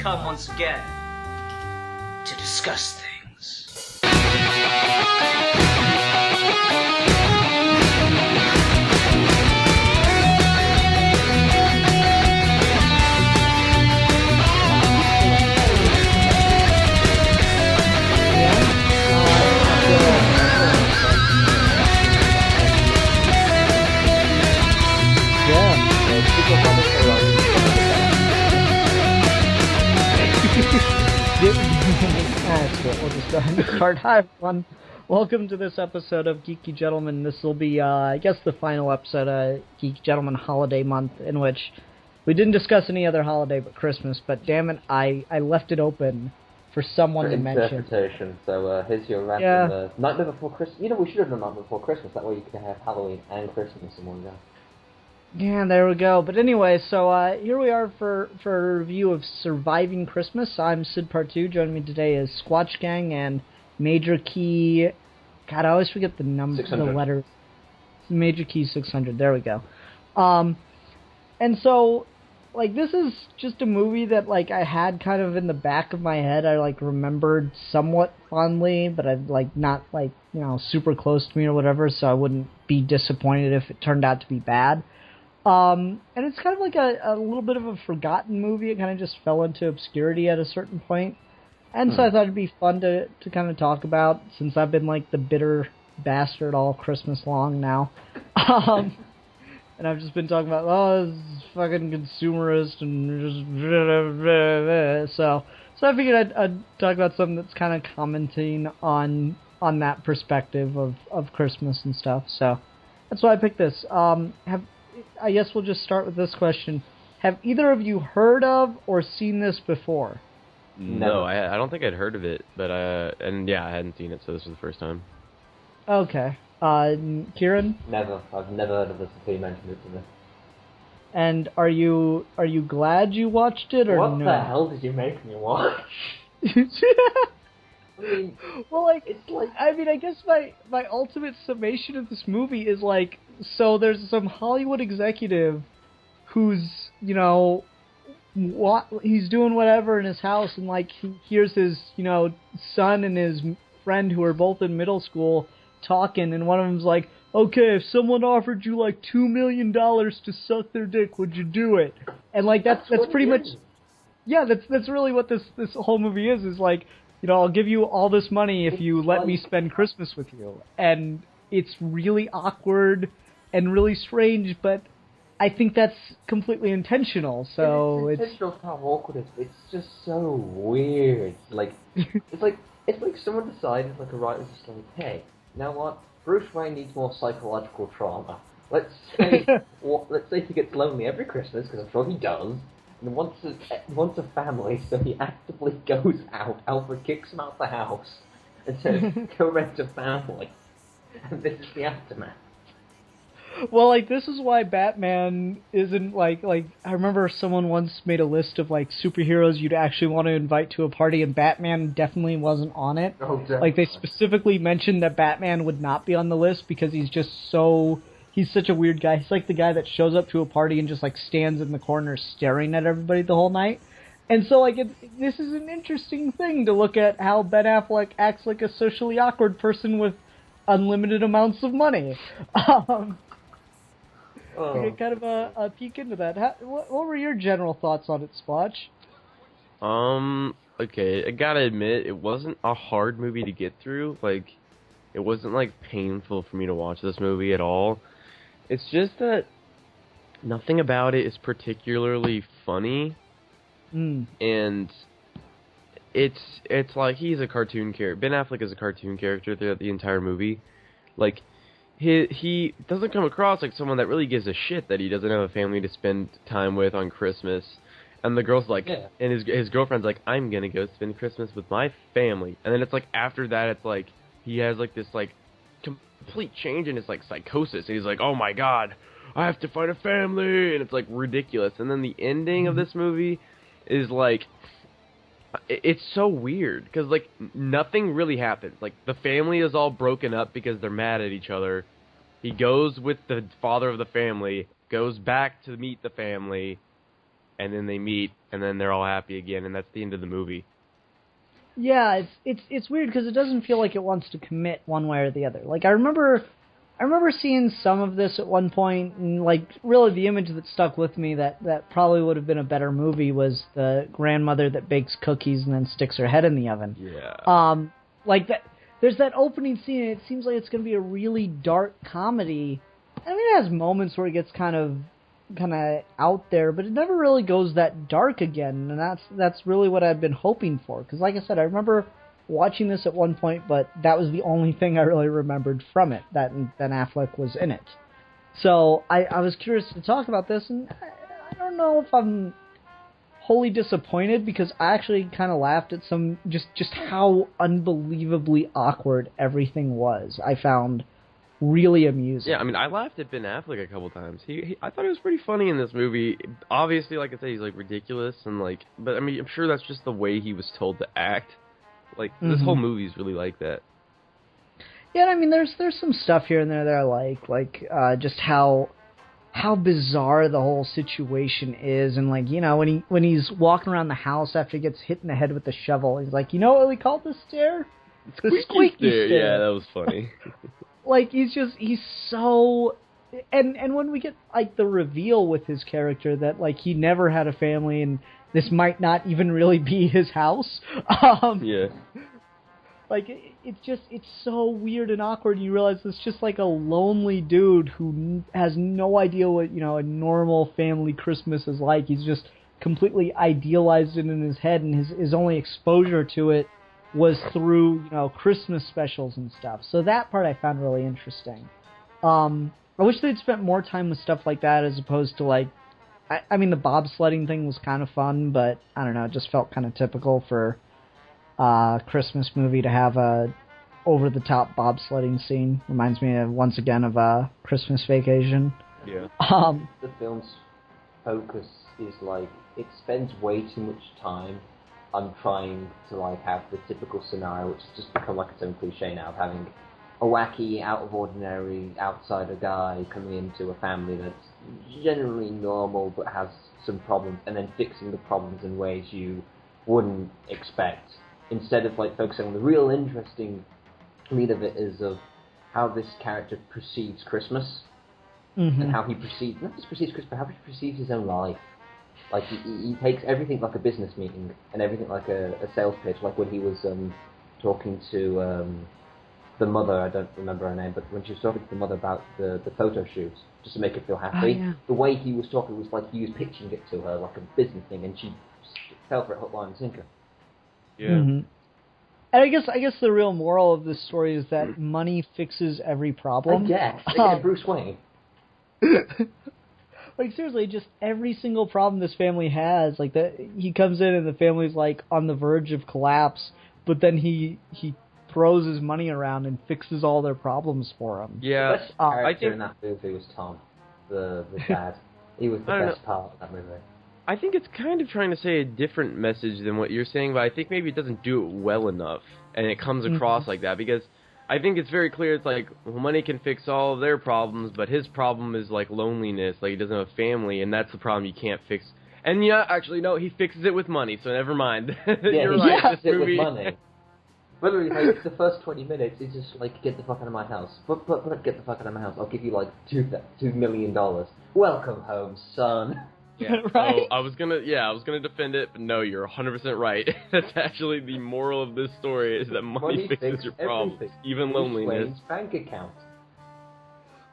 come once again to discuss things. We'll just go ahead and start. Hi, everyone. Welcome to this episode of Geeky Gentlemen. This will be, I guess, the final episode of Geeky Gentlemen Holiday Month, in which we didn't discuss any other holiday but Christmas, but damn it, I left it open for someone to mention. Interpretation. So here's your rant on the night before Christmas. You know, we should have done night before Christmas. That way you could have Halloween and Christmas in one go. Yeah, there we go. But anyway, so here we are for a review of Surviving Christmas. I'm Sid Part 2. Joining me today is Squatch Gang and Major Key. God, I always forget the number, the letters. Major Key 600. There we go. And so, like, this is just a movie that, like, I had kind of in the back of my head. I, like, remembered somewhat fondly, but I, like, not, like, you know, super close to me or whatever, so I wouldn't be disappointed if it turned out to be bad. And it's kind of like a little bit of a forgotten movie. It kind of just fell into obscurity at a certain point. And so I thought it'd be fun to kind of talk about, since I've been like the bitter bastard all Christmas long now. And I've just been talking about, oh, this is fucking consumerist and just so I figured I'd talk about something that's kind of commenting on that perspective of Christmas and stuff. So that's why I picked this. I guess we'll just start with this question. Have either of you heard of or seen this before? No, I don't think I'd heard of it, but I hadn't seen it, so this was the first time. Okay. Kieran? Never. I've never heard of this until you mentioned it to me. And are you glad you watched it, or what no? What the hell did you make me watch? I mean, well, like, it's like... I mean, I guess my ultimate summation of this movie is, like, so there's some Hollywood executive who's, you know, he's doing whatever in his house, and, like, he hears his, you know, son and his friend who are both in middle school talking, and one of them's like, okay, if someone offered you, like, $2 million to suck their dick, would you do it? And, like, that's pretty much... Yeah, that's really what this whole movie is like, you know, I'll give you all this money if you let me spend Christmas with you. And it's really awkward and really strange, but I think that's completely intentional. So it's intentional how awkward it is. It's just so weird. Like, it's like someone decided, like a writer's just like, hey, you know what? Bruce Wayne needs more psychological trauma. Let's say he gets lonely every Christmas, because I'm sure he does. And wants a family, so he actively goes out. Alfred kicks him out the house and says, go rent a family. And this is the aftermath. Well, like, this is why Batman isn't, like, I remember someone once made a list of, like, superheroes you'd actually want to invite to a party, and Batman definitely wasn't on it. Oh, definitely. Like, they specifically mentioned that Batman would not be on the list because he's just he's such a weird guy. He's like the guy that shows up to a party and just, like, stands in the corner staring at everybody the whole night. And so, like, this is an interesting thing to look at how Ben Affleck acts like a socially awkward person with unlimited amounts of money. To get kind of a peek into that. What were your general thoughts on it, Splotch? Okay, I gotta admit, it wasn't a hard movie to get through. Like, it wasn't, like, painful for me to watch this movie at all. It's just that nothing about it is particularly funny. And it's like he's a cartoon character. Ben Affleck is a cartoon character throughout the entire movie. Like, he doesn't come across like someone that really gives a shit that he doesn't have a family to spend time with on Christmas. And the girl's like, and his girlfriend's like, I'm gonna go spend Christmas with my family. And then it's like, after that, it's like, he has like this like complete change in his like psychosis, and he's like, oh my god, I have to find a family, and it's like ridiculous. And then the ending of this movie is like, it's so weird, because like nothing really happens. Like, the family is all broken up because they're mad at each other. He goes with the father of the family, goes back to meet the family, and then they meet, and then they're all happy again, and that's the end of the movie. Yeah, it's weird because it doesn't feel like it wants to commit one way or the other. Like I remember seeing some of this at one point, and like really the image that stuck with me that probably would have been a better movie was the grandmother that bakes cookies and then sticks her head in the oven. Yeah. Like that. There's that opening scene, and it seems like it's going to be a really dark comedy. I mean, it has moments where it gets kind of out there, but it never really goes that dark again, and that's really what I've been hoping for. Because, like I said, I remember watching this at one point, but that was the only thing I really remembered from it, that Ben Affleck was in it. So I was curious to talk about this, and I don't know if I'm wholly disappointed, because I actually kind of laughed at some just how unbelievably awkward everything was. I found really amusing. Yeah, I mean, I laughed at Ben Affleck a couple times. I thought he was pretty funny in this movie. Obviously, like I said, he's like ridiculous and like, but I mean, I'm sure that's just the way he was told to act. Like this whole movie's really like that. Yeah, I mean, there's some stuff here and there that I like just how bizarre the whole situation is, and like, you know, when he's walking around the house after he gets hit in the head with the shovel, he's like, you know what we call this stair? The squeaky stair. Yeah, that was funny. Like, he's so... And when we get, like, the reveal with his character that, like, he never had a family and this might not even really be his house. Yeah. Like, it's so weird and awkward, and you realize it's just, like, a lonely dude who has no idea what, you know, a normal family Christmas is like. He's just completely idealized it in his head, and his only exposure to it was through, you know, Christmas specials and stuff. So that part I found really interesting. I wish they'd spent more time with stuff like that as opposed to, like, I mean, the bobsledding thing was kind of fun, but I don't know, it just felt kind of typical for a Christmas movie to have a over-the-top bobsledding scene. Reminds me, once again, of a Christmas Vacation. Yeah. The film's focus is, like, it spends way too much time on trying to, like, have the typical scenario, which has just become, like, its own cliche now, of having a wacky, out-of-ordinary, outsider guy coming into a family that's generally normal but has some problems, and then fixing the problems in ways you wouldn't expect. Instead of, like, focusing on the real interesting lead of it is of how this character perceives Christmas, and how he perceives, not just perceives Christmas, but how he perceives his own life. Like, he takes everything like a business meeting, and everything like a sales pitch, like when he was talking to the mother, I don't remember her name, but when she was talking to the mother about the photo shoots, just to make her feel happy, yeah. The way he was talking was like he was pitching it to her like a business thing, and she fell for it hook, line, and sinker. Yeah. And I guess the real moral of this story is that money fixes every problem. I guess. Yeah, Bruce Wayne. Like, seriously, just every single problem this family has, like, that he comes in and the family's, like, on the verge of collapse, but then he throws his money around and fixes all their problems for them. The Yeah, best character I think in that movie was Tom, the dad. He was the best part of that movie. I think it's kind of trying to say a different message than what you're saying, but I think maybe it doesn't do it well enough, and it comes across like that, because I think it's very clear, it's like, well, money can fix all of their problems, but his problem is, like, loneliness, like, he doesn't have a family, and that's the problem you can't fix. And, yeah, actually, no, he fixes it with money, so never mind. You're right, fixes this it movie... with money. Literally, like, the first 20 minutes, he's just like, get the fuck out of my house. But get the fuck out of my house. I'll give you, like, $2 million. Welcome home, son. Yeah. Right? So I was gonna defend it, but no, you're 100% right. That's actually the moral of this story, is that money fixes your problems, everything. even loneliness. Wayne's bank account.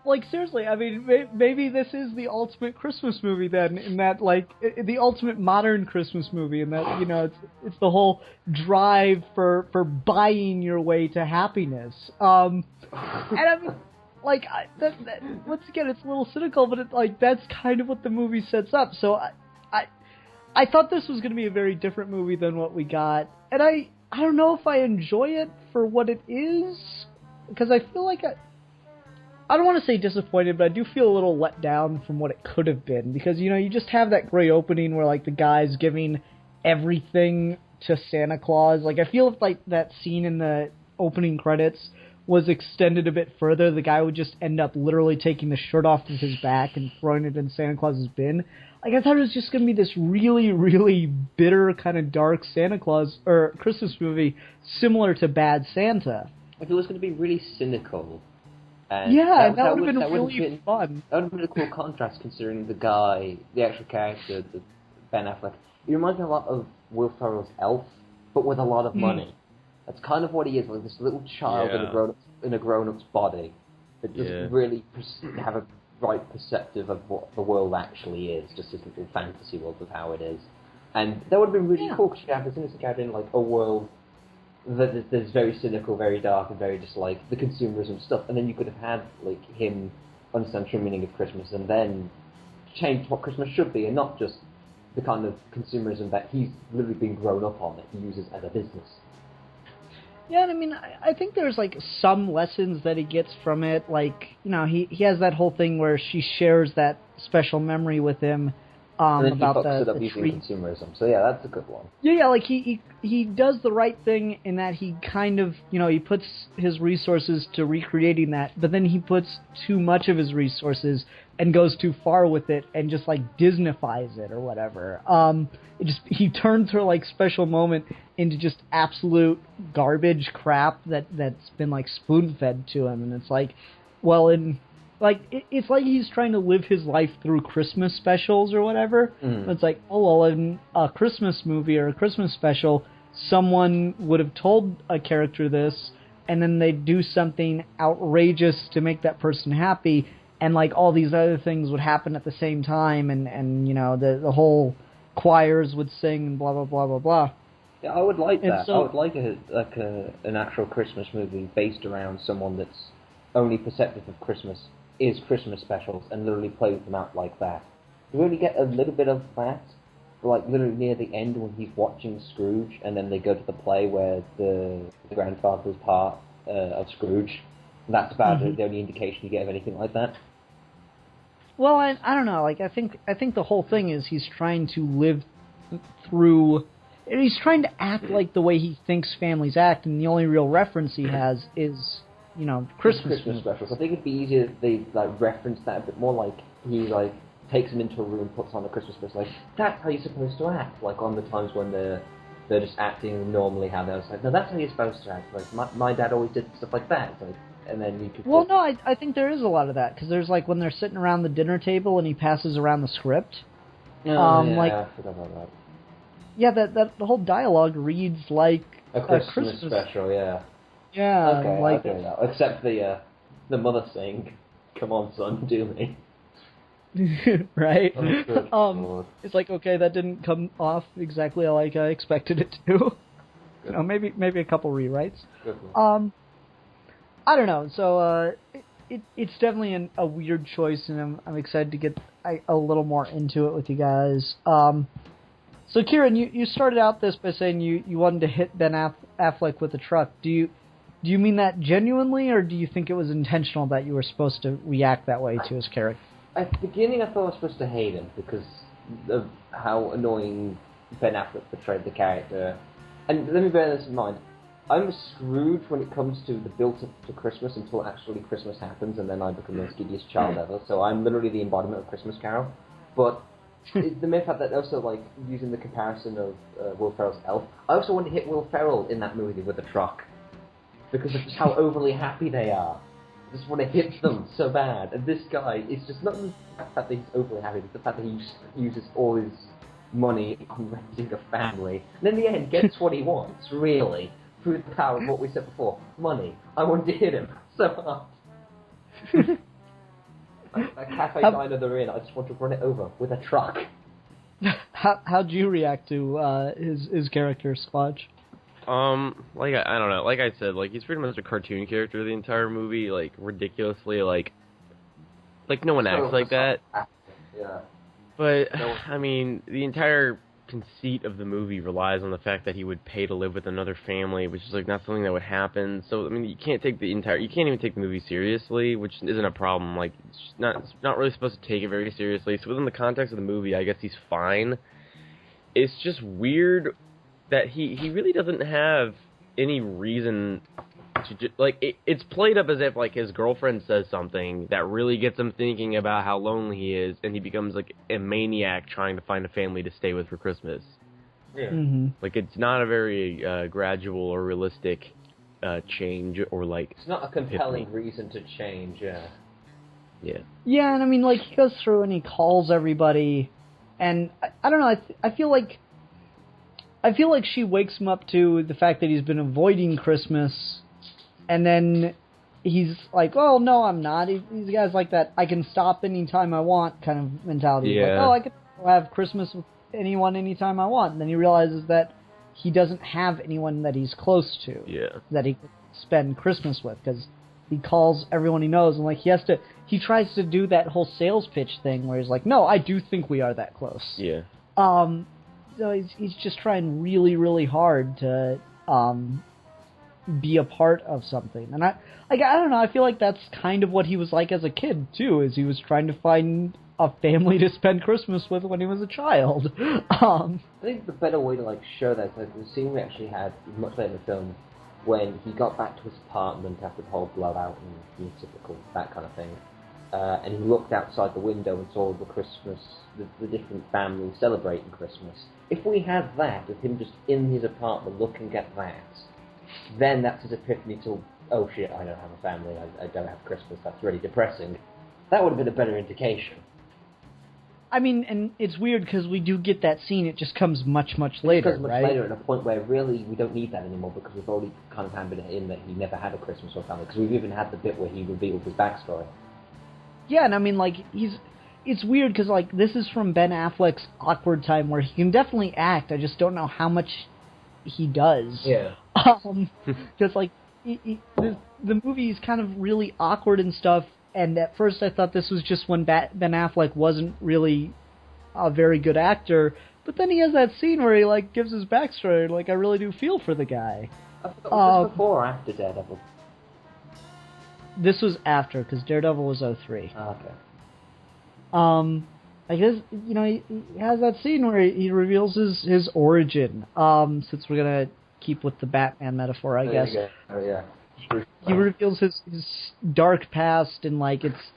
Like, seriously, I mean, maybe this is the ultimate Christmas movie then, in that, like, the ultimate modern Christmas movie, in that, you know, it's the whole drive for buying your way to happiness. And I mean, like, once again, it's a little cynical, but it's like, that's kind of what the movie sets up. So I thought this was going to be a very different movie than what we got, and I don't know if I enjoy it for what it is, because I feel like I don't want to say disappointed, but I do feel a little let down from what it could have been, because, you know, you just have that great opening where, like, the guy's giving everything to Santa Claus. Like, I feel like that scene in the opening credits was extended a bit further. The guy would just end up literally taking the shirt off of his back and throwing it in Santa Claus's bin. Like, I thought it was just going to be this really, really bitter, kind of dark Santa Claus, or Christmas movie, similar to Bad Santa. If it was going to be really cynical, and Yeah, that would have been really fun. That would have been a cool contrast, considering the actual character, Ben Affleck. He reminds me a lot of Will Ferrell's Elf, but with a lot of money. That's kind of what he is, like this little child in a grown-up's body that doesn't really have a right perceptive of what the world actually is, just this little fantasy world of how it is. And that would have been really cool, because you have this innocent character in like a world that is very cynical, very dark, and very just like the consumerism stuff. And then you could have had like him understand the true meaning of Christmas, and then change what Christmas should be, and not just the kind of consumerism that he's literally been grown up on, that he uses as a business. Yeah, and I mean, I think there's, like, some lessons that he gets from it. Like, you know, he has that whole thing where she shares that special memory with him and then about he fucks it up the using tree. consumerism. So yeah, that's a good one. Yeah, like, he does the right thing in that he kind of, you know, he puts his resources to recreating that, but then he puts too much of his resources and goes too far with it and just, like, Disneyfies it or whatever. He turns her, like, special moment into just absolute garbage crap that's been, like, spoon-fed to him. And it's like, well, it's like he's trying to live his life through Christmas specials or whatever. It's like, oh, well, in a Christmas movie or a Christmas special, someone would have told a character this, and then they'd do something outrageous to make that person happy, and, like, all these other things would happen at the same time, and you know, the whole choirs would sing and blah, blah, blah, blah, blah. Yeah, I would like that. So, I would like an actual Christmas movie based around someone that's only perceptive of Christmas is Christmas specials, and literally plays them out like that. You only get a little bit of that, like literally near the end when he's watching Scrooge, and then they go to the play where the grandfather's part of Scrooge. That's about the only indication you get of anything like that. Well, I don't know. Like, I think the whole thing is he's trying to live through. He's trying to act like the way he thinks families act, and the only real reference he has is, you know, Christmas specials. I think it'd be easier if they like reference that a bit more. Like he like takes him into a room, puts on a Christmas special. Like that's how you're supposed to act. Like on the times when they're just acting normally how they're like, no, that's how you're supposed to act. Like my dad always did stuff like that. Like, and then you could. Well, no, I think there is a lot of that, because there's like when they're sitting around the dinner table and he passes around the script. Like I forgot about that. Yeah, that the whole dialogue reads like a Christmas special. Yeah. Yeah. Okay, like, I do that. Except the mother saying, "Come on, son, do me." Right. Oh, it's like, okay, that didn't come off exactly like I expected it to. You know, maybe a couple rewrites. I don't know. So it's definitely a weird choice, and I'm excited to get a little more into it with you guys. So Kieran, you started out this by saying you wanted to hit Ben Affleck with a truck. Do you mean that genuinely, or do you think it was intentional that you were supposed to react that way to his character? At the beginning, I thought I was supposed to hate him because of how annoying Ben Affleck portrayed the character. And let me bear this in mind. I'm a Scrooge when it comes to the build-up to Christmas until actually Christmas happens, and then I become the most giddiest child ever. So I'm literally the embodiment of Christmas Carol. But the mere fact that also, like, using the comparison of Will Ferrell's Elf, I also want to hit Will Ferrell in that movie with a truck. Because of just how overly happy they are. I just want to hit them so bad. And this guy is just not the fact that he's overly happy, but the fact that he uses all his money on renting a family. And in the end, gets what he wants, really. Through the power of what we said before. Money. I want to hit him so hard. That cafe diner they're in, I just want to run it over with a truck. How'd you react to his character, Squatch? Like, I don't know, like I said, like, he's pretty much a cartoon character the entire movie, like, ridiculously, like no one acts like that. Yeah. But, I mean, the entire conceit of the movie relies on the fact that he would pay to live with another family, which is, like, not something that would happen. So, I mean, you can't even take the movie seriously, which isn't a problem. Like, it's not really supposed to take it very seriously. So within the context of the movie, I guess he's fine. It's just weird that he really doesn't have any reason It's played up as if like his girlfriend says something that really gets him thinking about how lonely he is, and he becomes like a maniac trying to find a family to stay with for Christmas. Yeah. Mm-hmm. Like it's not a very gradual or realistic change, or like It's not a compelling epiphany. reason to change, yeah. Yeah. Yeah, and I mean, like, he goes through and he calls everybody, and I don't know, I feel like she wakes him up to the fact that he's been avoiding Christmas, and then he's like, oh, no, I'm not. He's the guy's like that, I can stop anytime I want kind of mentality. He's like, Yeah. oh, I can have Christmas with anyone anytime I want. And then he realizes that he doesn't have anyone that he's close to, Yeah. that he can spend Christmas with, because he calls everyone he knows, and like he tries to do that whole sales pitch thing where he's like, no, I do think we are that close. Yeah. So he's just trying really, really hard to be a part of something, and I don't know, I feel like that's kind of what he was like as a kid too, is he was trying to find a family to spend Christmas with when he was a child. I think the better way to like show that is like the scene we actually had much later in the film when he got back to his apartment after the whole blowout and the typical that kind of thing, and he looked outside the window and saw the Christmas, the different families celebrating Christmas. If we had that with him just in his apartment looking at that, then that's his epiphany to, oh shit, I don't have a family, I don't have Christmas, that's really depressing. That would have been a better indication. I mean, and it's weird because we do get that scene. It just comes much, much later, Because much right? later, at a point where really we don't need that anymore because we've already kind of hammered it in that he never had a Christmas or family. Because we've even had the bit where he revealed his backstory. Yeah, and I mean, like, it's weird because, like, this is from Ben Affleck's awkward time where he can definitely act. I just don't know how much he does. Yeah. Because, like, the movie is kind of really awkward and stuff, and at first I thought this was just when Ben Affleck wasn't really a very good actor, but then he has that scene where he, like, gives his backstory, and, like, I really do feel for the guy. I forgot, was this before or after Daredevil? This was after, because Daredevil was 03. Ah, okay. I guess, you know, he has that scene where he reveals his origin. Since we're gonna keep with the Batman metaphor, I There guess. you go. Oh, yeah. He reveals his dark past, and, like, it's,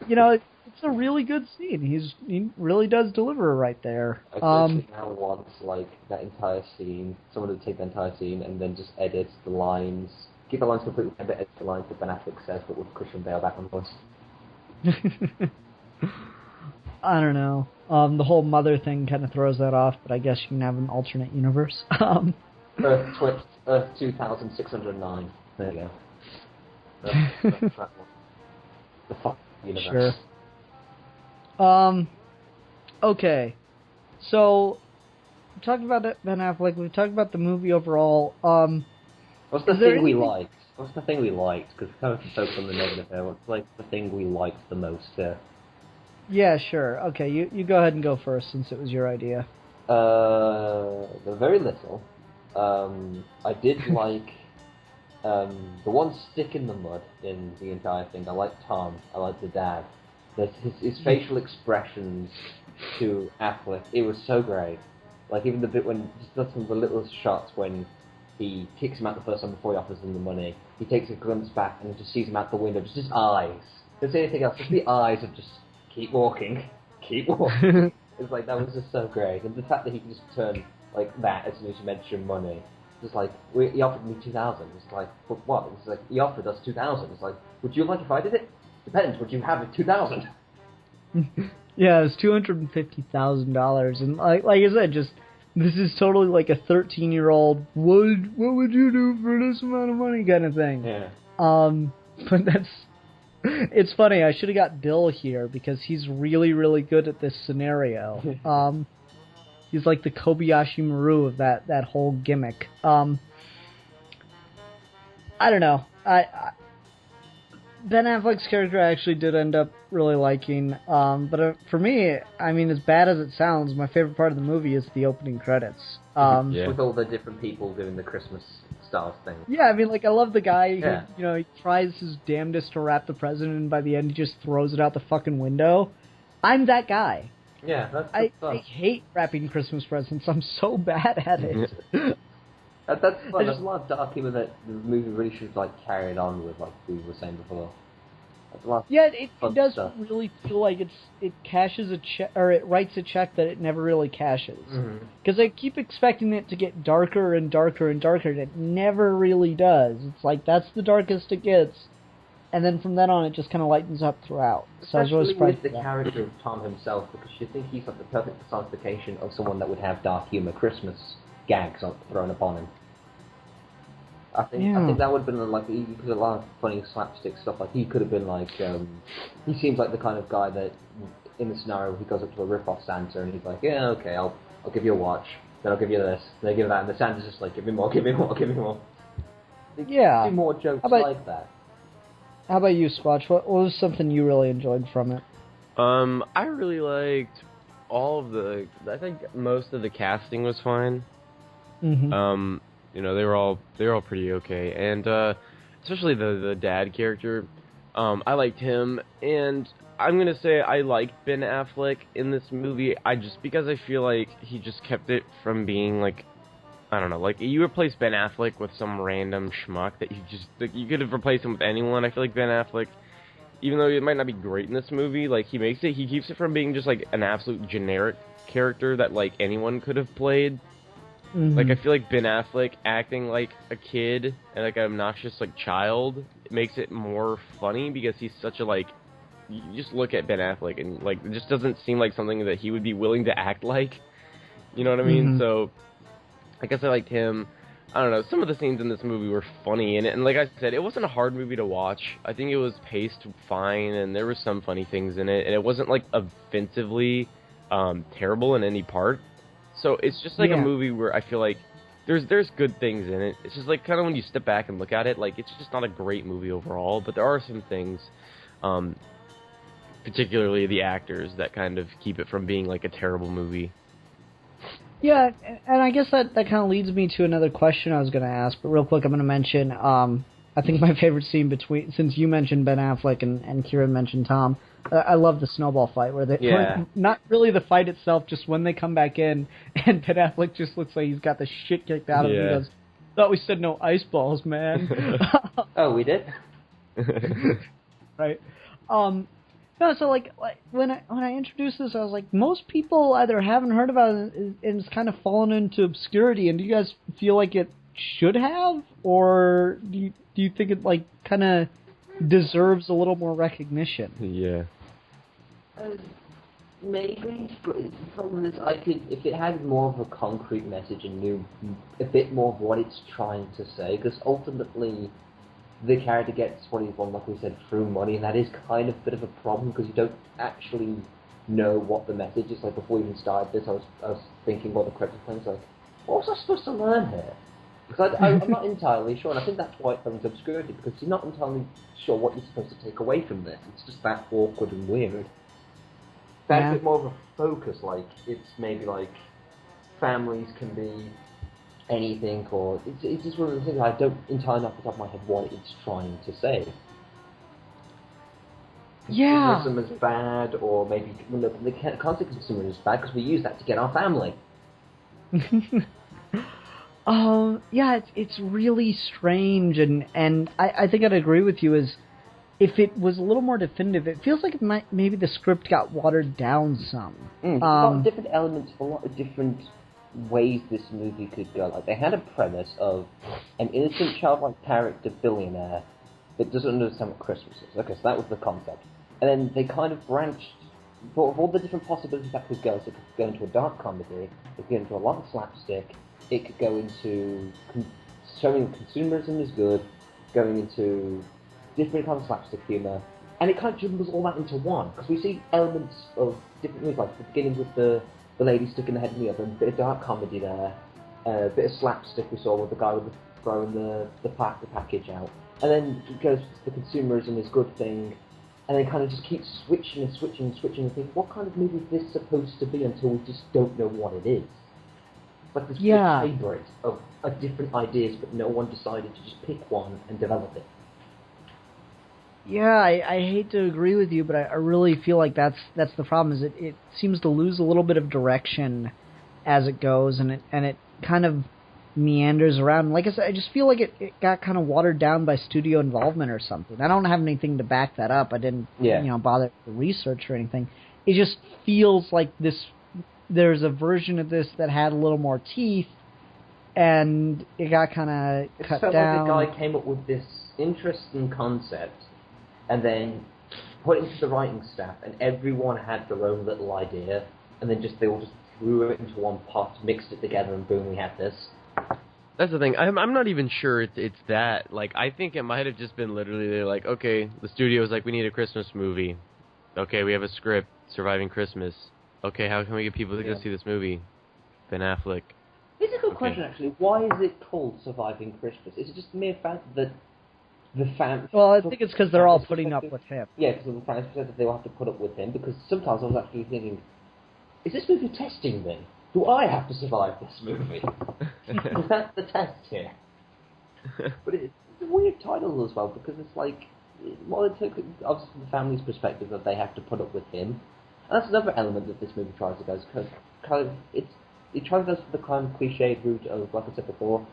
you know, it's a really good scene. He really does deliver right there. I actually now want, like, that entire scene, someone to take the entire scene and then just edit the lines, keep the lines completely, but edit the lines that Ben Affleck says, but with Christian Bale back on voice. I don't know. The whole mother thing kind of throws that off, but I guess you can have an alternate universe. Earth 2609. There you go. That's that one. The fuck universe. Sure. Okay. So, we talked about Ben Affleck, we've talked about the movie overall. What's the is there thing we anything- liked? What's the thing we liked? Because we kind of focused on the negative there. What's, like, the thing we liked the most? Yeah, sure. Okay, you go ahead and go first, since it was your idea. The very little. I did like the one stick in the mud in the entire thing. I like Tom. I like the dad. His facial expressions to Affleck, it was so great. Like even the bit when just some of the little shots when he kicks him out the first time before he offers him the money. He takes a glimpse back and just sees him out the window. Just his eyes. Doesn't say anything else. Just the eyes of just keep walking, keep walking. It's like that was just so great, and the fact that he can just turn like that as soon as you mention money. It's like he offered me 2,000. It's like, but what? It's like he offered us 2,000. It's like, would you like if I did it? Depends. Would you have it 2,000? Yeah, it was $250,000, and like I said, just this is totally like a 13-year-old. What would you do for this amount of money kind of thing? Yeah. But that's. It's funny. I should have got Bill here because he's really, really good at this scenario. He's like the Kobayashi Maru of that whole gimmick. I don't know. Ben Affleck's character I actually did end up really liking. But for me, I mean, as bad as it sounds, my favorite part of the movie is the opening credits. Yeah. With all the different people doing the Christmas style thing. Yeah, I mean, like, I love the guy who, Yeah. you know, he tries his damnedest to wrap the present, and by the end he just throws it out the fucking window. I'm that guy. Yeah, that's I fun. hate wrapping Christmas presents. I'm so bad at it. That's fun. There's a lot of dark humor that the movie really should have, like, carried on with, like we were saying before. That's a lot Yeah, it of does stuff. really feel like it cashes a check, or it writes a check that it never really cashes. Because I keep expecting it to get darker and darker and darker, and it never really does. It's like, that's the darkest it gets, and then from then on it just kind of lightens up throughout. So I was really Especially surprised with the at that. character of Tom himself, because you think he's like the perfect personification of someone that would have dark humor Christmas gags thrown upon him. I think that would have been like, because a lot of funny slapstick stuff, like he could have been like, he seems like the kind of guy that in the scenario he goes up to a rip-off Santa and he's like, yeah, okay, I'll give you a watch, then I'll give you this, then I give you that, and the Santa's just like, give me more, give me more, give me more. Yeah. Do more jokes like that. How about you, Squatch? What was something you really enjoyed from it? I really liked I think most of the casting was fine. Mm-hmm. They were all pretty okay, and especially the dad character. I liked him, and I'm gonna say I liked Ben Affleck in this movie. Because I feel like he just kept it from being like, I don't know, like you replace Ben Affleck with some random schmuck that you could have replaced him with anyone. I feel like Ben Affleck, even though it might not be great in this movie, like he keeps it from being just like an absolute generic character that like anyone could have played. Mm-hmm. Like, I feel like Ben Affleck acting like a kid and like an obnoxious like child makes it more funny because he's such a like. You just look at Ben Affleck and like it just doesn't seem like something that he would be willing to act like. You know what I mean? Mm-hmm. So, I guess I liked him. I don't know. Some of the scenes in this movie were funny, and like I said, it wasn't a hard movie to watch. I think it was paced fine, and there were some funny things in it, and it wasn't like offensively terrible in any part. So it's just like a movie where I feel like there's good things in it. It's just like kind of when you step back and look at it, like it's just not a great movie overall, but there are some things, particularly the actors, that kind of keep it from being like a terrible movie. Yeah, and I guess that kind of leads me to another question I was going to ask, but real quick I'm going to mention, I think my favorite scene since you mentioned Ben Affleck and Kieran mentioned Tom, I love the snowball fight where not really the fight itself, just when they come back in and Ben Affleck just looks like he's got the shit kicked out of him. He goes, thought we said no ice balls, man. Oh, we did? Right. No, so like when I introduced this, I was like, most people either haven't heard about it and it's kind of fallen into obscurity. And do you guys feel like it should have, or do you think it like kind of deserves a little more recognition? Yeah. Maybe, but the problem is, if it had more of a concrete message and knew a bit more of what it's trying to say, because ultimately the character gets what he wants, like we said, through money, and that is kind of a bit of a problem because you don't actually know what the message is. Like before we even started this, I was thinking what the credits were playing. Like, what was I supposed to learn here? Because I'm not entirely sure, and I think that's why it fell into obscurity, because you're not entirely sure what you're supposed to take away from this. It's just that awkward and weird. That's a bit more of a focus, like it's maybe like families can be anything, or it's just one of the things I don't entirely off the top of my head what it's trying to say. Yeah. Consumerism is bad, or maybe they can't say consumerism is bad because we use that to get our family. Yeah, it's really strange, and I think I'd agree with you. Is if it was a little more definitive, it feels like maybe the script got watered down some. A lot of different elements, a lot of different ways this movie could go. Like they had a premise of an innocent childlike character billionaire that doesn't understand what Christmas is. Okay, so that was the concept, and then they kind of branched. For all the different possibilities that could go, so it could go into a dark comedy, it could go into a lot of slapstick. It could go into showing consumerism is good, going into different kinds of slapstick humour, and it kind of jumbles all that into one, because we see elements of different movies, like the beginning with the lady sticking the head in the oven, a bit of dark comedy there, a bit of slapstick we saw with the guy with throwing the package out, and then it goes to the consumerism is good thing, and then kind of just keeps switching and think, what kind of movie is this supposed to be until we just don't know what it is. Like this big hybrid of different ideas, but no one decided to just pick one and develop it. Yeah, I hate to agree with you, but I really feel like that's the problem. Is it seems to lose a little bit of direction as it goes, and it kind of meanders around. Like I said, I just feel like it got kind of watered down by studio involvement or something. I don't have anything to back that up. I didn't, bother to research or anything. It just feels like there's a version of this that had a little more teeth, and it got kind of cut felt down. like the guy came up with this interesting concept, and then put it into the writing staff, and everyone had their own little idea, and then they all just threw it into one pot, mixed it together, and boom, we had this. That's the thing. I'm not even sure it's that. Like, I think it might have just been literally they're like, okay, the studio's like, we need a Christmas movie. Okay, we have a script, Surviving Christmas. Okay, how can we get people to go see this movie? Ben Affleck. It's a good question, actually. Why is it called Surviving Christmas? Is it just the mere fact that the fans... Well, I think it's because they're all putting up with him. Yeah, because of the fans perspective, they will have to put up with him, because sometimes I was actually thinking, is this movie testing me? Do I have to survive this movie? Is that the test here? But it's a weird title as well, because it's like, well, it took, obviously from the family's perspective, that they have to put up with him. And that's another element that this movie tries to go, because kind of, it tries to go for the kind of cliched route of, like I said before,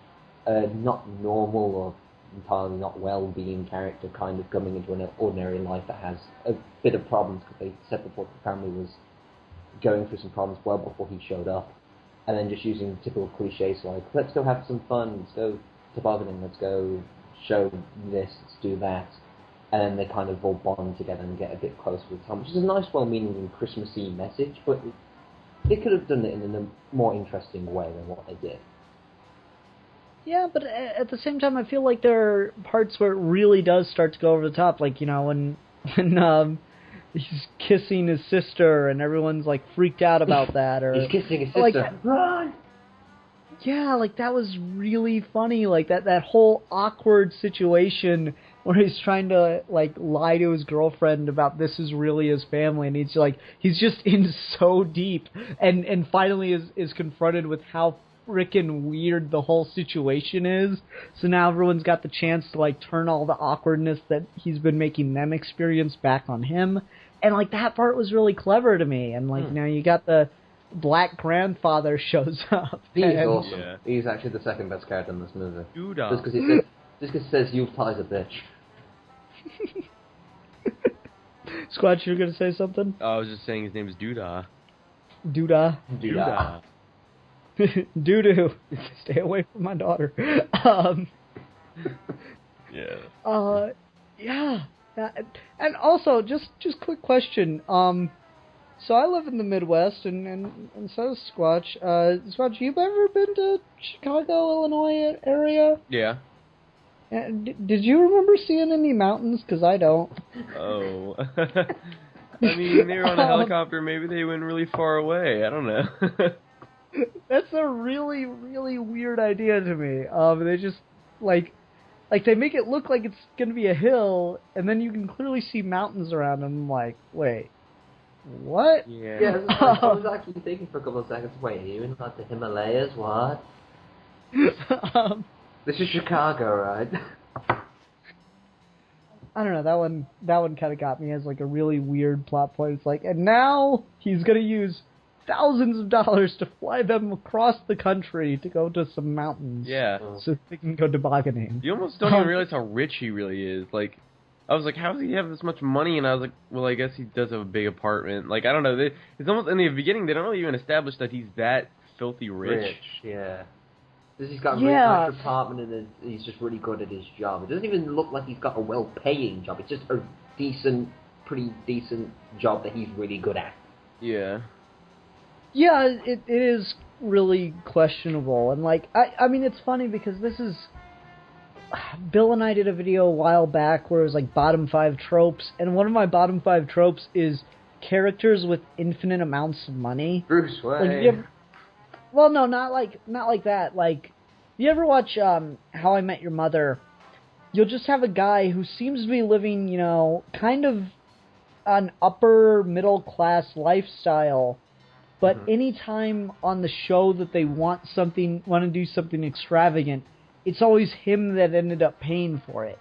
not normal or entirely not well-being character kind of coming into an ordinary life that has a bit of problems, because they said before the family was going through some problems well before he showed up, and then just using typical cliches like, let's go have some fun, let's go tobogganing, let's go show this, let's do that, and then they kind of all bond together and get a bit closer with time, which is a nice, well-meaning and Christmassy message, but they could have done it in a more interesting way than what they did. Yeah, but at the same time, I feel like there are parts where it really does start to go over the top, like, when he's kissing his sister, and everyone's, like, freaked out about that. Or he's kissing his sister. Like, Run! Yeah, like, that was really funny. Like, that whole awkward situation where he's trying to, like, lie to his girlfriend about this is really his family, and he's just in so deep, and finally is confronted with how frickin' weird the whole situation is. So now everyone's got the chance to, like, turn all the awkwardness that he's been making them experience back on him. And, like, that part was really clever to me. And, like, you got the black grandfather shows up. He's awesome. Yeah. He's actually the second best character in this movie. Doodah. Just because he says, you've ties a bitch. Squatch, you were going to say something? I was just saying his name is Doodah. Doodah. Doodah. Doo-doo. Stay away from my daughter. Yeah. Yeah. And also, just quick question. So I live in the Midwest, and so does Squatch. Squatch, you've ever been to Chicago, Illinois area? Yeah. Did you remember seeing any mountains? Because I don't. Oh. I mean, they were on a helicopter. Maybe they went really far away. I don't know. That's a really, really weird idea to me. They just, like they make it look like it's going to be a hill, and then you can clearly see mountains around, and I'm like, wait, what? Yeah. I was actually thinking for a couple of seconds, wait, are you in, like, the Himalayas? What? This is Chicago, right? I don't know, that one kind of got me as, like, a really weird plot point. It's like, and now he's going to use thousands of dollars to fly them across the country to go to some mountains. Yeah. So they can go tobogganing. You almost don't even realize how rich he really is. Like, I was like, how does he have this much money? And I was like, well, I guess he does have a big apartment. Like, I don't know. It's almost, in the beginning, they don't really even establish that he's that filthy rich. Yeah. He's got a really nice apartment, and he's just really good at his job. It doesn't even look like he's got a well-paying job. It's just a pretty decent job that he's really good at. Yeah. Yeah, it is really questionable. And, like, I mean, it's funny because this is... Bill and I did a video a while back where it was, like, bottom 5 tropes, and one of my bottom 5 tropes is characters with infinite amounts of money. Bruce Wayne. Like, well, no, not like that. Like, you ever watch How I Met Your Mother? You'll just have a guy who seems to be living, kind of an upper middle class lifestyle, but anytime on the show that they want to do something extravagant, it's always him that ended up paying for it.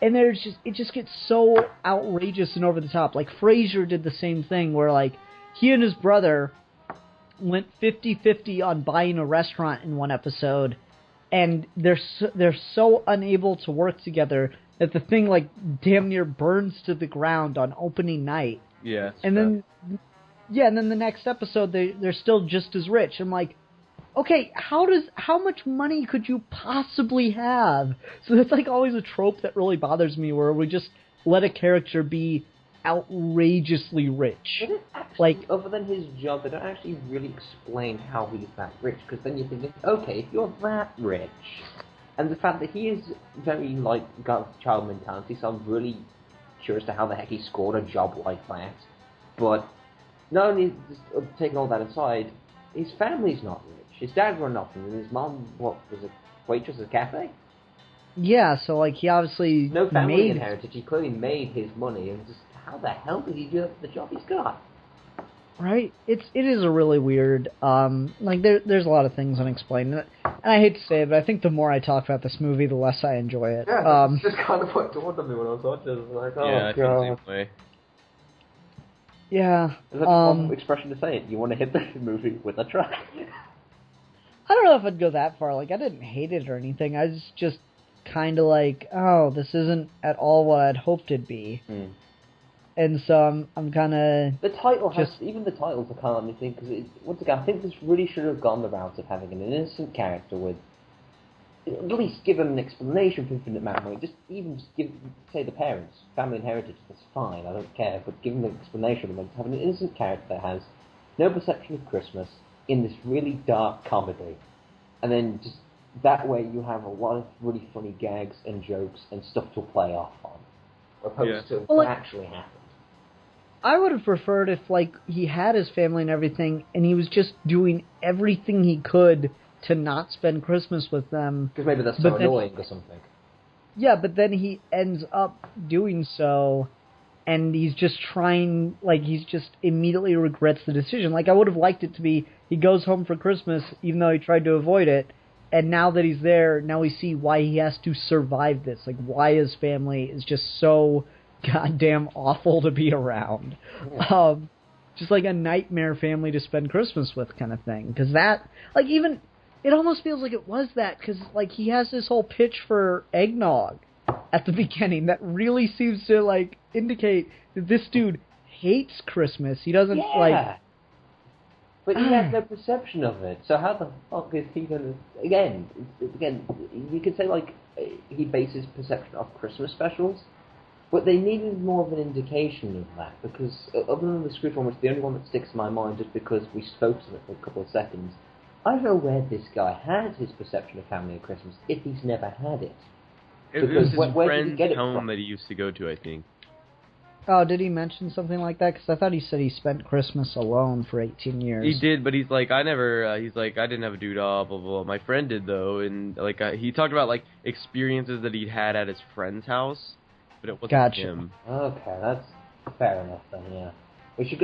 And it just gets so outrageous and over the top. Like, Frasier did the same thing where, like, he and his brother went 50-50 on buying a restaurant in one episode, and they're so unable to work together that the thing like damn near burns to the ground on opening night. Yeah. And then the next episode they're still just as rich. I'm like, okay, how much money could you possibly have? So that's like always a trope that really bothers me, where we just let a character be outrageously rich. They don't actually, Like, other than his job, they don't actually really explain how he's that rich. Because then you think, okay, if you're that rich, and the fact that he is very like got child mentality, so I'm really curious to how the heck he scored a job like that. But not only just taking all that aside, his family's not rich. His dad run nothing, and his mom, what was a waitress at a cafe? yeah, so like he obviously No family made inherited. He clearly made his money, and just how the hell did he do the job he's got? right. It is a really weird. Like there's a lot of things unexplained, and I hate to say it, but I think the more I talk about this movie, the less I enjoy it. Yeah, that's just kind of what dawned on me when I was watching. I was like, oh yeah, I feel god. the same way. Yeah. Is that one expression to say it? You want to hit the movie with a truck? I don't know if I'd go that far. Like, I didn't hate it or anything. I was just kind of like, oh, this isn't at all what I'd hoped it'd be. And so I'm kind of... The title has... Even the title's a kind of me thing, because once again, I think this really should have gone the route of having an innocent character with... At least give him an explanation for infinite amount of money. Just give, say, the parents, family and heritage, that's fine, I don't care, but give them an explanation of having an innocent character that has no perception of Christmas in this really dark comedy. And then just that way you have a lot of really funny gags and jokes and stuff to play off on. Opposed to what actually happened. I would have preferred if, like, he had his family and everything, and he was just doing everything he could to not spend Christmas with them. Because maybe that's so annoying or something. Yeah, but then he ends up doing so, and he's just trying, like, he's just immediately regrets the decision. Like, I would have liked it to be, he goes home for Christmas, even though he tried to avoid it, and now that he's there, now we see why he has to survive this. Like, why his family is just so goddamn awful to be around. Yeah. Just like a nightmare family to spend Christmas with kind of thing. Because that, like, even... It almost feels like it was that, because, like, he has this whole pitch for eggnog at the beginning that really seems to, like, indicate that this dude hates Christmas. He doesn't, like... But he has no perception of it, so how the fuck is he gonna... Again, you could say, like, he bases perception off Christmas specials, but they needed more of an indication of that, because other than the Scrooge one, which is the only one that sticks in my mind just because we spoke to it for a couple of seconds, I don't know where this guy has his perception of family and Christmas if he's never had it. It was his friend's home that he used to go to, I think. Oh, did he mention something like that? Because I thought he said he spent Christmas alone for 18 years. He did, but he's like, I didn't have a doodah, blah, blah, blah. My friend did, though, and, like, he talked about, like, experiences that he'd had at his friend's house, but it wasn't him. Okay, that's fair enough then, yeah. We should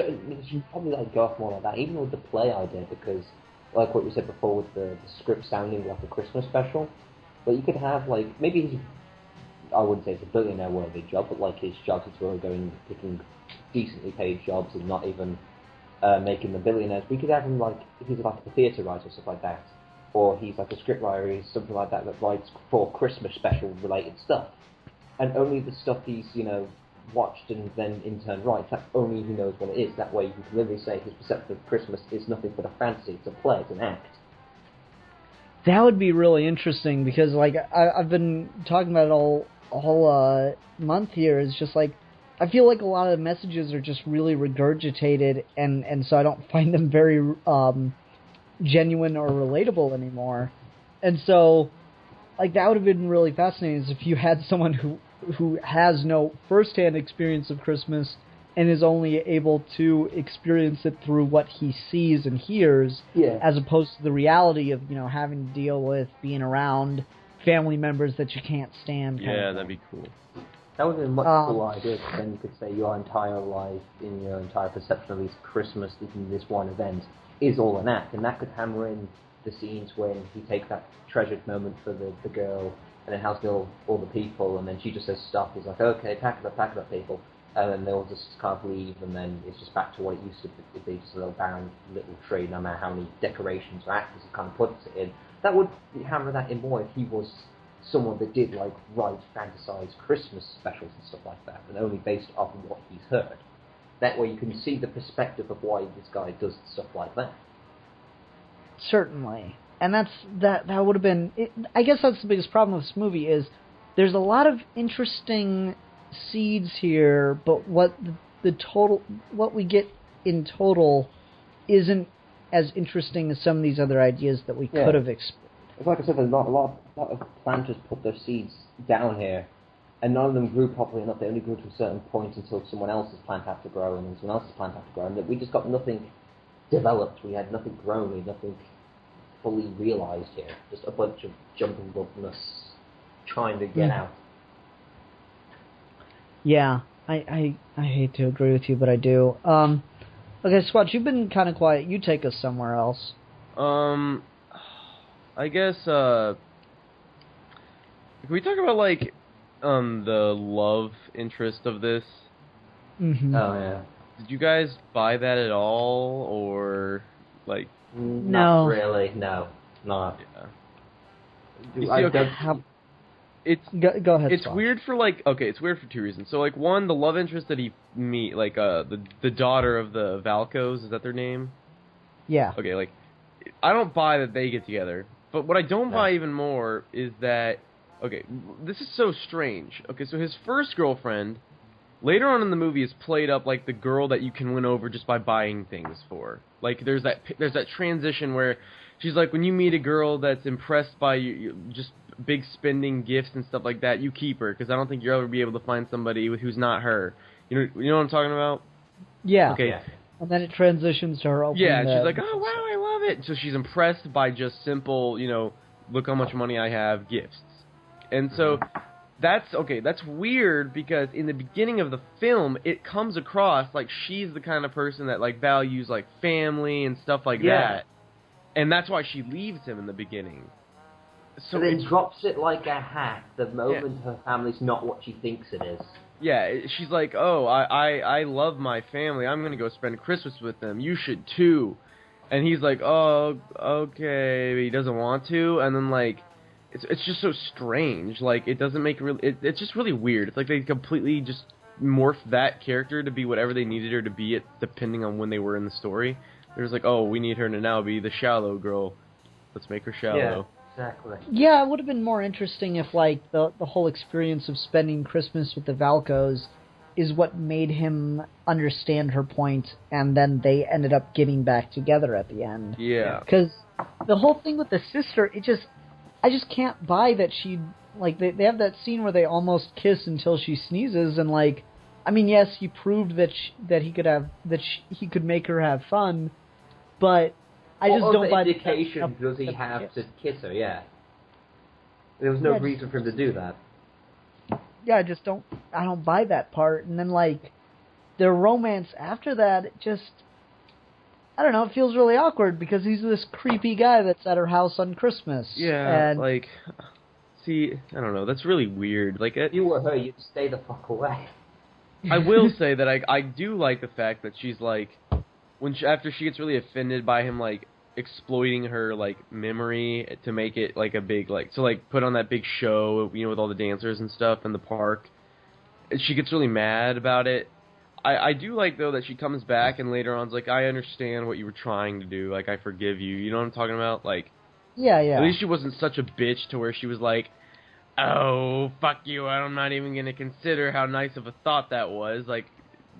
probably, like, go off more like that, even with the play idea, because... Like what you said before with the script sounding like a Christmas special. But you could have, like, maybe he's... I wouldn't say it's a billionaire-worthy job, but, like, his jobs is really going picking decently paid jobs and not even making them billionaires. We could have him, like, if he's, like, a theatre writer or stuff like that. Or he's, like, a script writer, he's something like that writes for Christmas special-related stuff. And only the stuff he's, you know, watched and then in turn writes, that only he knows what it is. That way you can literally say his perception of Christmas is nothing but a fantasy, it's a play, it's an act. That would be really interesting, because, like, I've been talking about it all month here. It's just, like, I feel like a lot of the messages are just really regurgitated, and so I don't find them very genuine or relatable anymore. And so, like, that would have been really fascinating, is if you had someone who has no first-hand experience of Christmas and is only able to experience it through what he sees and hears, as opposed to the reality of, you know, having to deal with being around family members that you can't stand. Yeah, that'd be cool. That would be a much cooler idea, because then you could say your entire life, in your entire perception of this Christmas, in this one event, is all an act, and that could hammer in the scenes when he takes that treasured moment for the girl, and then has all the people, and then she just says stop. He's like, okay, pack it up, people. and then they'll just kind of leave, and then it's just back to what it used to be, just a little barren little tree, no matter how many decorations or actors he kind of puts it in. That would hammer that in more if he was someone that did, like, write fantasized Christmas specials and stuff like that, and only based off of what he's heard. That way you can see the perspective of why this guy does stuff like that. Certainly. And that would have been... I guess that's the biggest problem with this movie is there's a lot of interesting seeds here, but what we get in total isn't as interesting as some of these other ideas that we could have explored. Like I said, there's a lot of planters put their seeds down here, and none of them grew properly enough. They only grew to a certain point until someone else's plant had to grow, and then someone else's plant had to grow, and we just got nothing developed. We had nothing grown. We had nothing fully realized here. Just a bunch of jumping upness trying to get out. Yeah, I hate to agree with you, but I do. Okay, Swatch, you've been kind of quiet. You take us somewhere else. I guess, can we talk about, like, the love interest of this? Mm-hmm. Oh, yeah. Did you guys buy that at all, or, like... Not really, no. No. Yeah. Go ahead, It's Swatch. weird for, like... Okay, it's weird for two reasons. So, like, one, the love interest that he meet, like, the daughter of the Valkos, is that their name? Yeah. Okay, like, I don't buy that they get together. But what I don't buy even more is that, okay, this is so strange. Okay, so his first girlfriend, later on in the movie, is played up like the girl that you can win over just by buying things for. Like, there's that transition where she's like, when you meet a girl that's impressed by you, just big spending gifts and stuff like that, you keep her, because I don't think you'll ever be able to find somebody who's not her. You know what I'm talking about? Yeah. Okay. Yeah. And then it transitions to her opening. Yeah, and she's like, oh, wow, I love it. So she's impressed by just simple, look how much money I have, gifts. And so that's weird, because in the beginning of the film, it comes across like she's the kind of person that, like, values, like, family and stuff like that. And that's why she leaves him in the beginning. So it drops it like a hat the moment her family's not what she thinks it is. Yeah, she's like, oh, I love my family. I'm going to go spend Christmas with them. You should, too. And he's like, oh, okay. But he doesn't want to. And then, like, it's just so strange. Like, it doesn't make it's just really weird. It's like they completely just morphed that character to be whatever they needed her to be, depending on when they were in the story. They're just like, oh, we need her to now be the shallow girl. Let's make her shallow. Yeah. Exactly. Yeah, it would have been more interesting if, like, the whole experience of spending Christmas with the Valkos is what made him understand her point, and then they ended up getting back together at the end. Yeah. Because the whole thing with the sister, I just can't buy that she, like, they have that scene where they almost kiss until she sneezes, and, like, I mean, yes, he proved that he could make her have fun, but I just don't buy what indication does he have to kiss her? Yeah, there was no reason for him to do that. Yeah, I don't buy that part. And then, like, their romance after that, I don't know, it feels really awkward because he's this creepy guy that's at her house on Christmas. Yeah, and like, see, I don't know, that's really weird. Like, if you were her, you'd stay the fuck away. I will say that I do like the fact that she's like, after she gets really offended by him, like, exploiting her, like, memory to make it, like, a big, like, so, like, put on that big show, with all the dancers and stuff in the park. She gets really mad about it. I do like, though, that she comes back and later on's like, I understand what you were trying to do. Like, I forgive you. You know what I'm talking about? Like, yeah. At least she wasn't such a bitch to where she was like, oh, fuck you, I'm not even going to consider how nice of a thought that was. Like,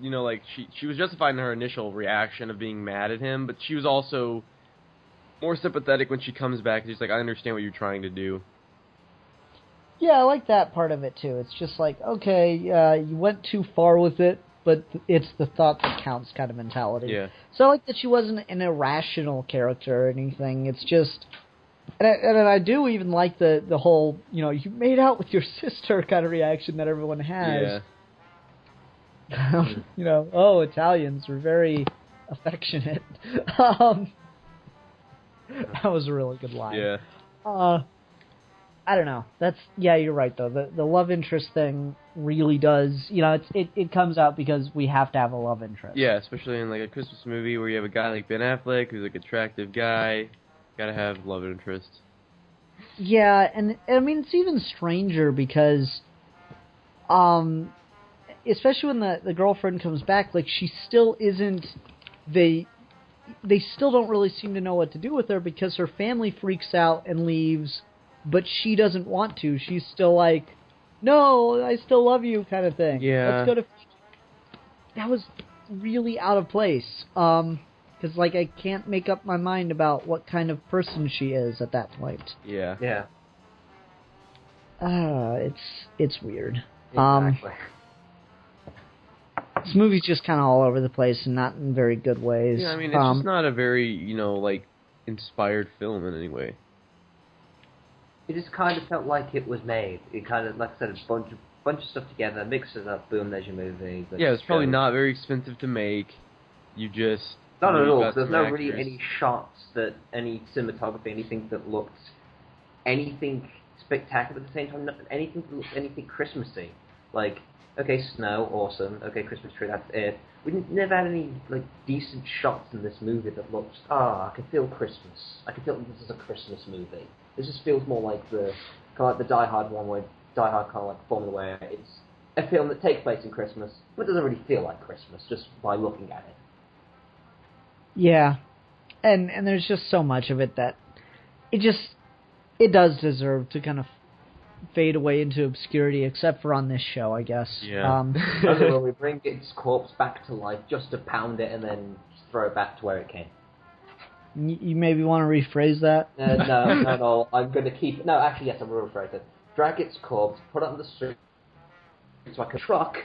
like, she was justified in her initial reaction of being mad at him, but she was also more sympathetic when she comes back. She's like, I understand what you're trying to do. Yeah, I like that part of it, too. It's just like, okay, you went too far with it, but it's the thought that counts kind of mentality. Yeah. So I like that she wasn't an irrational character or anything. It's just... And I do even like the whole, you made out with your sister kind of reaction that everyone has. Yeah. Oh, Italians were very affectionate. That was a really good line. Yeah. I don't know. You're right though. The love interest thing really does, it comes out because we have to have a love interest. Yeah, especially in like a Christmas movie where you have a guy like Ben Affleck who's like an attractive guy, gotta have love interest. Yeah, and I mean it's even stranger because, especially when the girlfriend comes back, like she still isn't. They still don't really seem to know what to do with her because her family freaks out and leaves. But she doesn't want to. She's still like, no, I still love you kind of thing. Yeah. Let's go to... That was really out of place. Because, like, I can't make up my mind about what kind of person she is at that point. Yeah. Yeah. It's weird. Exactly. This movie's just kind of all over the place and not in very good ways. Yeah, I mean, it's just not a very, like, inspired film in any way. It just kind of felt like it was made. It kind of, like I said, a bunch of stuff together, mixes up, boom, there's your movie. Yeah, it's probably not very expensive to make. You just... Not at all. There's no actors. really any shots any cinematography, anything that looked anything spectacular at the same time, anything that looked anything Christmassy. Like, okay, snow, awesome. Okay, Christmas tree, that's it. We never had any like decent shots in this movie that looked, I can feel Christmas. I can feel this is a Christmas movie. This just feels more like the kind of like the Die Hard one, where Die Hard kind of like formula, where it's a film that takes place in Christmas, but it doesn't really feel like Christmas just by looking at it. Yeah, and there's just so much of it that it does deserve to kind of fade away into obscurity, except for on this show, I guess. Yeah. Where we bring its corpse back to life just to pound it and then just throw it back to where it came. You maybe want to rephrase that? No. I'm going to keep... No, actually, yes, I will rephrase it. Drag its corpse, put it on the street, so like a truck,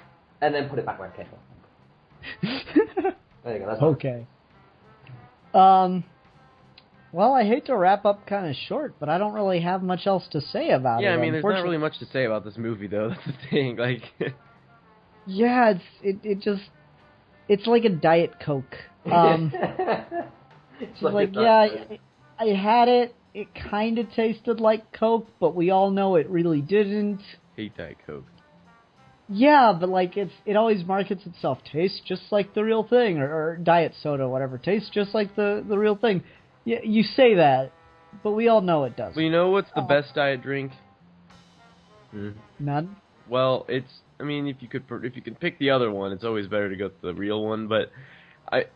and then put it back where it came from. There you go. That's okay. Well, I hate to wrap up kind of short, but I don't really have much else to say about it. Yeah, I mean, there's not really much to say about this movie, though. That's the thing. Like, yeah, it's like a Diet Coke. It's like I had it. It kind of tasted like Coke, but we all know it really didn't. hate Diet Coke. Yeah, but like it always markets itself. Tastes just like the real thing, or diet soda, whatever. Tastes just like the real thing. Yeah, you say that, but we all know it doesn't. Well, you know what's the best diet drink? None. Well, I mean, if you can pick the other one, it's always better to go with the real one. But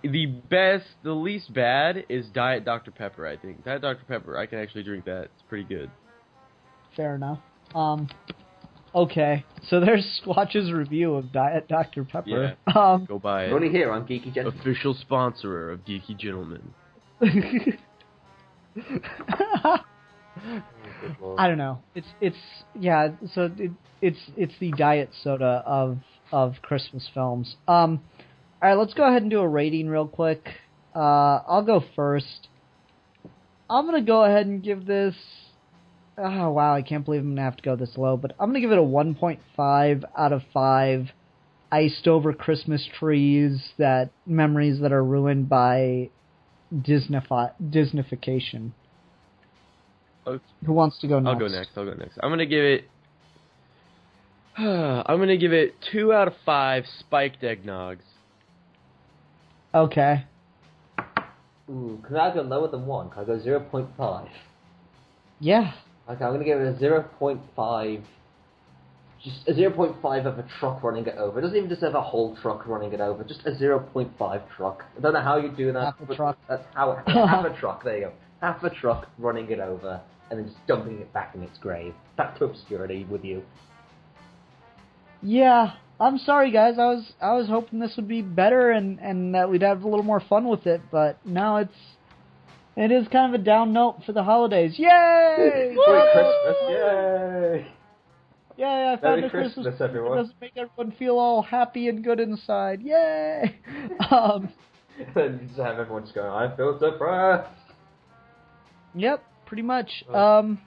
the least bad is Diet Dr. Pepper. I think Diet Dr. Pepper. I can actually drink that. It's pretty good. Fair enough. Okay, so there's Squatch's review of Diet Dr. Pepper. Yeah. Go buy it. Only here on Geeky Gentleman. Official sponsor of Geeky Gentleman. I don't know. It's the diet soda of Christmas films. All right, let's go ahead and do a rating real quick. I'll go first. I'm gonna go ahead and give this. Oh wow, I can't believe I'm gonna have to go this low, but I'm gonna give it a 1.5 out of 5. Iced over Christmas trees, memories that are ruined by Disneyfication. Okay. Who wants to go next? I'll go next. I'm gonna give it 2 out of 5 spiked eggnogs. Okay. Ooh, can I go lower than 1? Can I go 0.5? Yeah. Okay, I'm gonna give it a 0.5. Just a 0.5 of a truck running it over. It doesn't even deserve a whole truck running it over. Just a 0.5 truck. I don't know how you do that. Half a truck. That's how half a truck. There you go. Half a truck running it over and then just dumping it back in its grave. Back to obscurity with you. Yeah, I'm sorry guys. I was hoping this would be better and that we'd have a little more fun with it, but no, it is kind of a down note for the holidays. Yay! Merry Christmas! Yay! Yay! I found Merry a Christmas everyone. It doesn't make everyone feel all happy and good inside. Yay! And you just have everyone just going, I feel depressed. Yep, pretty much. Well,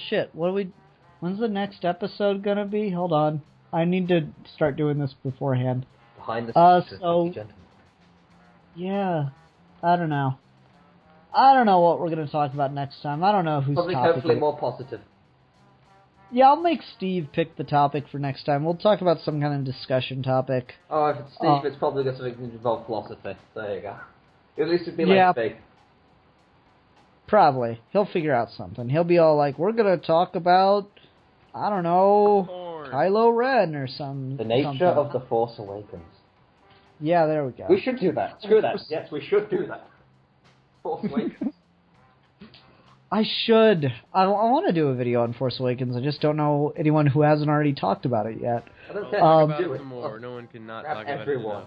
shit. When's the next episode gonna be? Hold on. I need to start doing this beforehand. Behind the scenes, gentlemen. Yeah, I don't know. I don't know what we're gonna talk about next time. I don't know whose Probably topic. hopefully more positive. Yeah, I'll make Steve pick the topic for next time. We'll talk about some kind of discussion topic. Oh, if it's Steve, it's probably got something to involve philosophy. There you go. At least it'd be like fake. Probably. He'll figure out something. He'll be all like, we're gonna talk about, I don't know, Kylo Ren or something. The nature of the Force Awakens. Yeah, there we go. We should do that. Screw that. Yes, we should do that. Force Awakens. I should. I want to do a video on Force Awakens. I just don't know anyone who hasn't already talked about it yet. I don't care. Talk about do it it. some more. No one can not Grab talk about everyone. it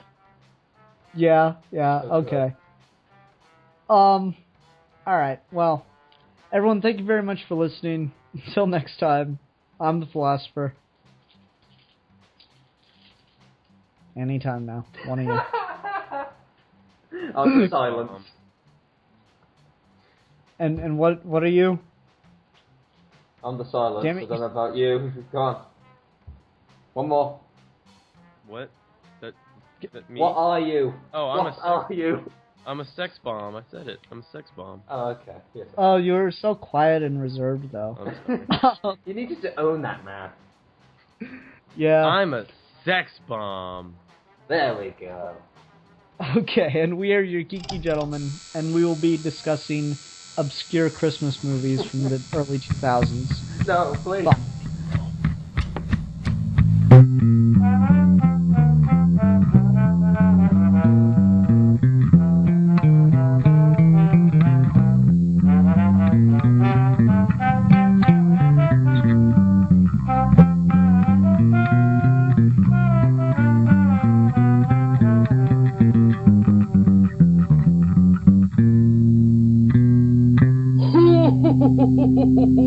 enough. Yeah, So okay. Alright, well, everyone, thank you very much for listening. Until next time, I'm the Philosopher. Anytime now. One of you. I'm the silence. And what are you? I'm the silence. Damn it. I don't know about you. Go on. One more. What? That me? What are you? Oh, What are you? I'm a sex bomb. I said it. I'm a sex bomb. Oh, okay. Yes. Oh, you were so quiet and reserved, though. You needed to own that, man. Yeah. I'm a sex bomb. There we go. Okay, and we are your geeky gentlemen, and we will be discussing obscure Christmas movies from the early 2000s. No, please. Bye. Ho, ho, ho, ho, ho, ho, ho.